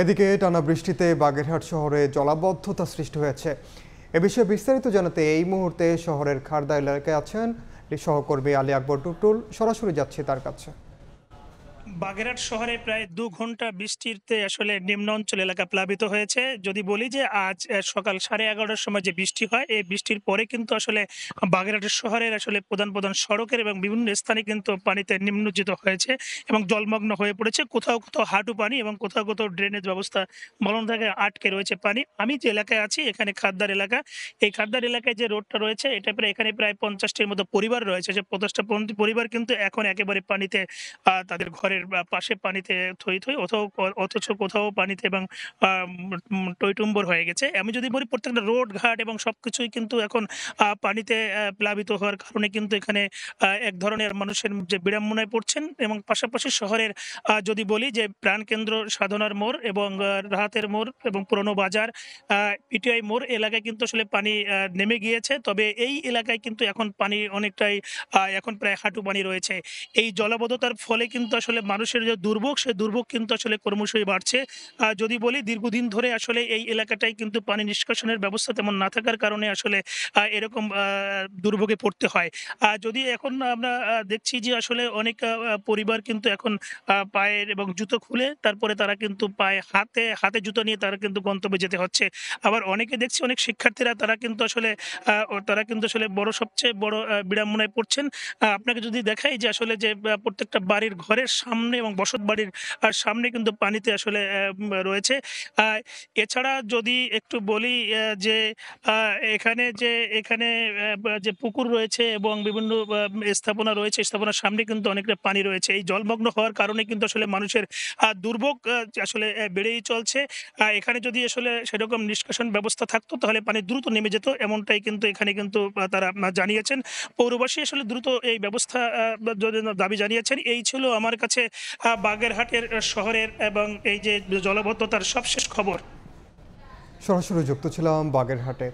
এদিকে টানা বৃষ্টিতে বাগেরহাট শহরে জলাবদ্ধতা সৃষ্টি হয়েছে। এ বিষয়ে বিস্তারিত জানাতে এই মুহূর্তে শহরের খারদা এলাকায় আছেন সহকর্মী আলী আকবর টুটুল। সরাসরি যাচ্ছি তার কাছে। বাগেরহাট শহরে প্রায় ২ ঘন্টা বৃষ্টিতে আসলে নিম্ন অঞ্চল এলাকা প্লাবিত হয়েছে। যদি বলি যে আজ সকাল 11:30টার সময় যে বৃষ্টি হয়, এই বৃষ্টির পরে কিন্তু আসলে বাগেরহাট শহরের আসলে প্রধান সড়কের এবং বিভিন্ন স্থানে কিন্তু পানিতে নিমজ্জিত হয়েছে এবং জলমগ্ন হয়ে পড়েছে। কোথাও হাঁটু পানি এবং কোথাও ড্রেনেজ ব্যবস্থা বন্ধ থেকে আটকে রয়েছে পানি। আমি যে এলাকায় আছি এখানে খাদ্দার এলাকা। এই খাদ্দার এলাকায় যে রোডটা রয়েছে এটা এখানে প্রায় ৫০টির মতো পরিবার রয়েছে। যে ৫০টা পরিবার কিন্তু এখন একেবারে পানিতে তাদের ঘরের পাশে পানিতে থই অথচ কোথাও পানিতে এবং টইটুম্বর হয়ে গেছে। আমি যদি বলি প্রত্যেকটা রোড ঘাট এবং সবকিছুই কিন্তু এখন পানিতে প্লাবিত হওয়ার কারণে কিন্তু এখানে এক ধরনের মানুষের যে বিড়ম্বনায় পড়ছেন এবং পাশাপাশি শহরের যদি বলি যে প্রাণকেন্দ্র সাধনার মোড় এবং রাহাতের মোড় এবং পুরনো বাজার, পিটিআই মোড় এলাকায় কিন্তু আসলে পানি নেমে গিয়েছে। তবে এই এলাকায় কিন্তু এখন পানি অনেকটাই এখন প্রায় হাঁটু পানি রয়েছে। এই জলাবদ্ধতার ফলে কিন্তু আসলে মানুষের যে দুর্ভোগ, সে দুর্ভোগ কিন্তু আসলে ক্রমশই বাড়ছে। যদি বলি দীর্ঘদিন ধরে আসলে এই এলাকাটায় কিন্তু পানি নিষ্কাশনের ব্যবস্থা তেমন না থাকার কারণে আসলে এরকম দুর্ভোগে পড়তে হয়। যদি এখন আমরা দেখছি যে আসলে অনেক পরিবার কিন্তু এখন পায়ের এবং জুতো খুলে তারপরে তারা কিন্তু হাতে জুতো নিয়ে তারা কিন্তু গন্তব্যে যেতে হচ্ছে। আবার অনেকে দেখছি অনেক শিক্ষার্থীরা তারা কিন্তু আসলে সবচেয়ে বড় বিড়ম্বনায় পড়ছেন। আপনাকে যদি দেখাই যে আসলে যে প্রত্যেকটা বাড়ির ঘরের সামনে এবং বসতবাড়ির সামনে কিন্তু পানিতে আসলে রয়েছে। আ এছাড়া যদি একটু বলি যে আ এখানে যে পুকুর রয়েছে এবং বিভিন্ন স্থাপনা রয়েছে, স্থাপনার সামনে কিন্তু অনেকটা পানি রয়েছে। এই জলমগ্ন হওয়ার কারণে কিন্তু আসলে মানুষের দুর্ভোগ আসলে বেড়েই চলছে। এখানে যদি আসলে সেরকম নিষ্কাশন ব্যবস্থা থাকতো তাহলে পানি দ্রুত নেমে যেত। এমনটাই কিন্তু এখানে কিন্তু তারা জানিয়েছেন। পৌরবাসী আসলে দ্রুত এই ব্যবস্থা দাবি জানিয়েছেন। এই ছিল আমার কাছে বাগেরহাটের শহরের এবং এই যে জলাবদ্ধতার সবশেষ খবর। সরাসরি যুক্ত ছিলাম বাগেরহাটে।